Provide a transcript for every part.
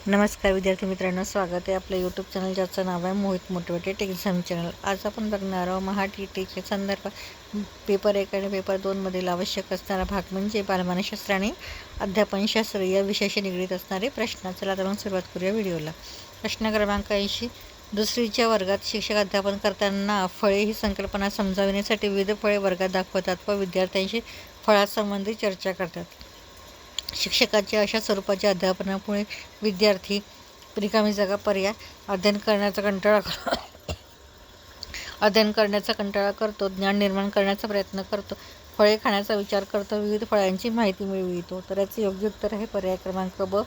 नमस्कार विद्यार्थी मित्रांनो, स्वागत आहे आपल्या यूट्यूब चॅनल ज्याचं नाव आहे मोहित मोटिवेटेड एक्झाम चॅनल। आज आपण बघणार आहोत महा-टी-टीच्या संदर्भात पेपर 1 आणि पेपर 2 मधील आवश्यक असणारा भाग म्हणजे बालमानसशास्त्र आणि अध्यापनशास्त्र या विषयाशी निगडीत असणारे प्रश्न। चला तर मग सुरुवात करूया व्हिडिओला। प्रश्न क्रमांक 80, दुसरीच्या वर्गात शिक्षक अध्यापन करताना फळे ही संकल्पना समजावण्यासाठी विविध फळे वर्गात दाखवतात व विद्यार्थ्यांशी फळासंबंधी चर्चा करतात। शिक्षकाच्या अशा स्वरूपाच्या अध्यापनामुळे विद्यार्थी रिकामी जागा पर्याय अध्ययन करण्याचा कंटाळा करतो, ज्ञान निर्माण करण्याचा प्रयत्न करतो, फळे खाण्याचा विचार करतो, विविध फळांची माहिती मिळवितो। तर याचे योग्य उत्तर आहे पर्याय क्रमांक ब,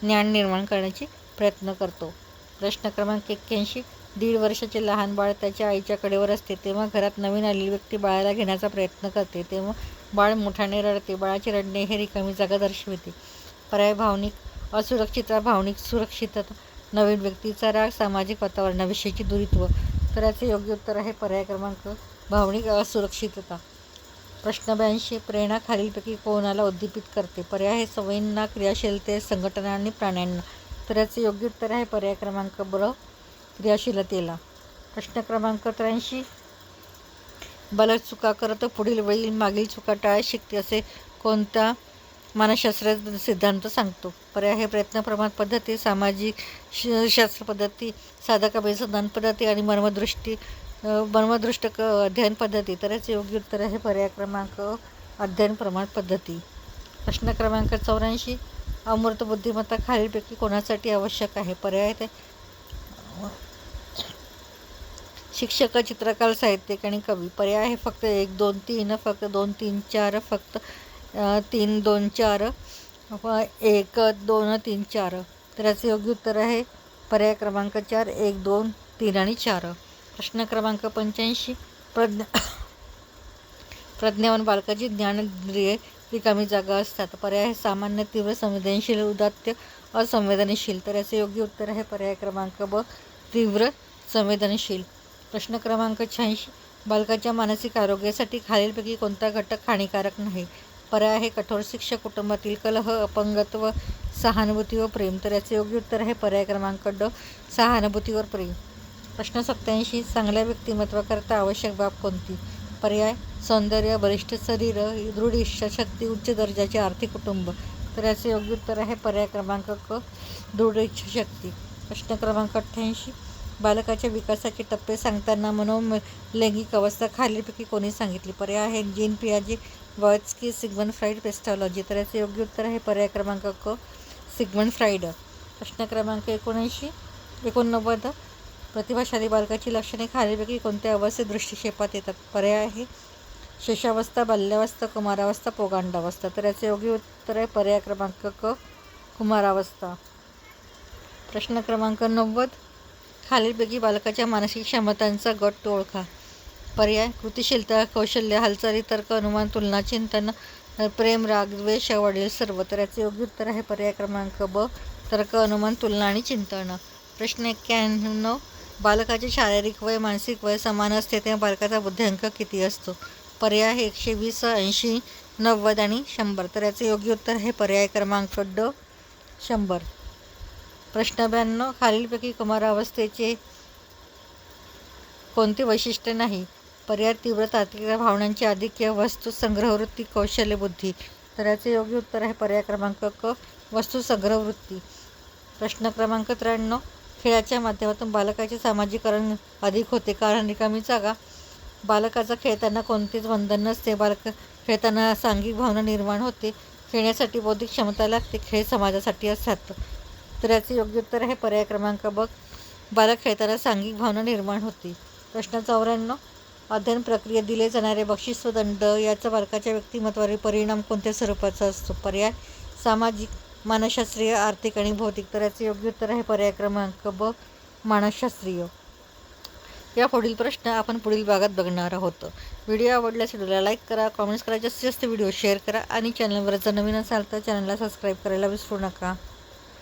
ज्ञान निर्माण करण्याची प्रयत्न करतो। प्रश्न क्रमांक 81, 1.5 वर्षाचे लहान बाळ त्याच्या आईच्या कडेवर असते तेव्हा घरात नवीन आलेली व्यक्ती बाळाला घेण्याचा प्रयत्न करते, तेव्हा बाळ मोठ्याने रडते। बाळाचे रडणे हे रिकामी जागा दर्शविते। पर्याय भावनिक असुरक्षितता, भावनिक सुरक्षितता, नवीन व्यक्तीचा राग, सामाजिक वातावरणाविषयीची दुरित्व। तर याचे योग्य उत्तर आहे पर्याय क्रमांक भावनिक असुरक्षितता। प्रश्न 82, प्रेरणा खालीलपैकी कोणाला उद्दीपित करते? पर्याय आहे सवयींना, क्रियाशीलते, संघटना आणि प्राण्यांना। तर याचे योग्य उत्तर आहे पर्याय क्रमांक ब, क्रियाशीलतेला। प्रश्न क्रमांक 83, बालक चुका करतो, पुढील वेळी मागील चुका टाळत शिकते असे कोणता मानसशास्त्र सिद्धांत सांगतो? पर्याय आहे प्रयत्न प्रमाण पद्धती, सामाजिक शास्त्र पद्धती, साधक अभिसंधान पद्धती आणि मर्मदृष्ट अध्ययन पद्धती। तर याचे योग्य उत्तर आहे पर्याय क्रमांक अध्ययन प्रमाण पद्धती। प्रश्न क्रमांक 84, अमूर्त बुद्धिमत्ता खालीलपैकी कोणासाठी आवश्यक आहे? पर्याय ते शिक्षक, चित्रकार, साहित्यिक आणि कवी। पर्याय आहे फक्त 1, 2, 3, फक्त 2, 3, 4, फक्त 3, 2, 4, 1, 2, 3, 4। तर याचे योग्य उत्तर आहे पर्याय क्रमांक 4, 1, 2, 3 आणि 4। प्रश्न क्रमांक 85, प्रज्ञावान बालकाची ज्ञानेंद्रिये रिकामी जागा असतात। पर्याय आहे सामान्य, तीव्र संवेदनशील, उदात्त, असंवेदनशील। तर याचे योग्य उत्तर आहे पर्याय क्रमांक ब, तीव्र संवेदनशील। प्रश्न क्रमांक 86, बालकाच्या मानसिक आरोग्यासाठी खालीलपैकी कोणता घटक हानिकारक नाही? पर्याय आहे कठोर शिक्षा, कुटुंबातील कलह, अपंगत्व, सहानुभूती व प्रेम। तर याचे योग्य उत्तर आहे पर्याय क्रमांक ड, सहानुभूतीवर प्रेम। प्रश्न 87, चांगल्या व्यक्तिमत्वाकरता आवश्यक बाब कोणती? पर्याय सौंदर्य, बलिष्ठ शरीर, दृढ इच्छाशक्ती, उच्च दर्जाचे आर्थिक कुटुंब। तर याचे योग्य उत्तर आहे पर्याय क्रमांक क, दृढ इच्छाशक्ती। प्रश्न क्रमांक 88, बालकाच्या विकासाचे टप्पे सांगताना मनोलैंगिक अवस्था खालीलपैकी कोणी सांगितली? पर्याय आहे जीन पियाजे, वॉयत्स्की, सिग्मंड फ्राईड, पेस्टॉलॉजी। तर याचे योग्य उत्तर आहे पर्याय क्रमांक क, सिग्मंड फ्राईड। प्रश्न क्रमांक 89, प्रतिभाशाली बालकाची लक्षणे खालीलपैकी कोणत्या अवस्थेत दृष्टिक्षेपात येतात? पर्याय आहे शिशुअवस्था, बाल्यावस्था, कुमारावस्था, पौगंडावस्था। तर याचे योग्य उत्तर आहे पर्याय क्रमांक क, कुमारावस्था। प्रश्न क्रमांक 90, खालीलपैकी बालकाच्या मानसिक क्षमतांचा गट ओळखा। पर्याय कृतिशीलता, कौशल्य, हालचाली, तर्क, अनुमान, तुलना, चिंतन, प्रेम, राग, द्वेष, वडील, सर्व। तर याचे योग्य उत्तर आहे पर्याय क्रमांक ब, तर्क, अनुमान, तुलना आणि चिंतन। प्रश्न 91, बालकाचे शारीरिक वय, मानसिक वय समान असते तेव्हा बालकाचा बुद्ध्यांक किती असतो? पर्याय आहे 120, 80, 90 आणि 100। तर याचे योग्य उत्तर आहे पर्याय क्रमांक ड, 100। प्रश्न 92, खालीलपैकी कुमारावस्थेचे कोणते वैशिष्ट्य नाही? पर्याय तीव्र तात्विक भावनांचे आधिक्य, वस्तू संग्रहवृत्ती, कौशल्य, बुद्धी। तर याचे योग्य उत्तर आहे पर्याय क्रमांक क, वस्तू संग्रहवृत्ती। प्रश्न क्रमांक 93, खेळाच्या माध्यमातून बालकाचे सामाजिकरण अधिक होते कारण रिकामी जागा। बालकाचा खेळताना कोणतेच बंधन नसते, बालक खेळताना सांघिक भावना निर्माण होते, खेळण्यासाठी बौद्धिक क्षमता लागते, खेळ समाजासाठी असतात। तर याचे योग्य उत्तर आहे पर्याय क्रमांक ब, बालक खेळताना सांघिक भावना निर्माण होते। प्रश्न 94, अध्ययन प्रक्रियेत दिले जाणारे बक्षीस व दंड याचा बालकाच्या व्यक्तिमत्वावरील परिणाम कोणत्या स्वरूपाचा असतो? पर्याय सामाजिक, मानसशास्त्रीय, आर्थिक आणि भौतिक। तर याचे योग्य उत्तर आहे पर्याय क्रमांक ब, मानसशास्त्रीय। या पुढील प्रश्न आपण पुढील भागात बघणार आहोत। व्हिडिओ आवडल्यास व्हिडिओला लाईक करा, कॉमेंट्स करा, जास्तीत जास्त व्हिडिओ शेअर करा आणि चॅनलवर जर नवीन असाल तर चॅनलला सबस्क्राईब करायला विसरू नका।